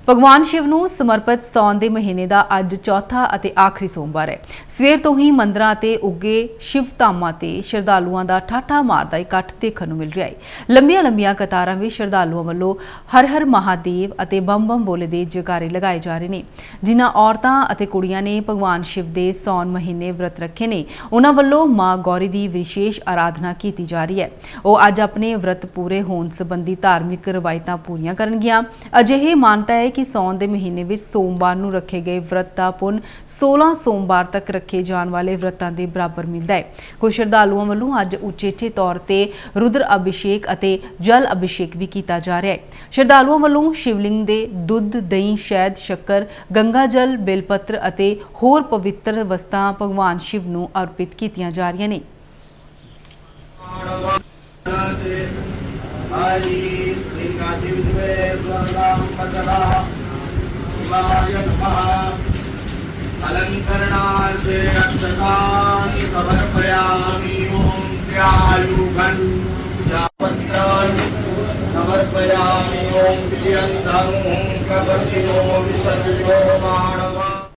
भगवान शिव नूं समर्पित सौन के महीने का अज चौथा और आखिरी सोमवार है। सवेर तो ही मंदिरां ते उगे शिव धामां ते श्रद्धालुओं का ठाठा मारदा इकट्ठ देखण नूं मिल रहा है। लंबियां लंबियां कतारां विच श्रद्धालुओं वल्लों हर हर महादेव अते बम बम बोले दे जयकारे लगाए जा रहे हैं। जिन्हां औरतां अते कुड़ियां ने भगवान शिव के सौन महीने व्रत रखे ने, उन्हां वल्लों मां गौरी की विशेष आराधना की जा रही है। वह अज अपने व्रत पूरे होने संबंधी धार्मिक रवायतां पूरीआं करनगियां। अजिही मानता है कि सौन के महीने में सोमवार नूं रखे गए व्रत का पुण्य 16 सोमवार तक रखे जाने वाले व्रतां के बराबर मिलता है। कुछ श्रद्धालुओं वालों अज उचेचे तौर पर रुद्र अभिषेक अते जल अभिषेक भी किया जा रहा है। श्रद्धालुओं वालों शिवलिंग के दुध, दही, शहद, शक्कर, गंगा जल, बेलपत्र अते होर पवित्र वस्तां भगवान शिव नूं अर्पित कीतियां जा रही ने। अलंकरणार्थे अक्षतानि समर्पयामि। ओम त्र्यायुगं यावत्राणि समर्पयामि। ओम प्रियं धनुः कवचिनो विसर्जो मानव।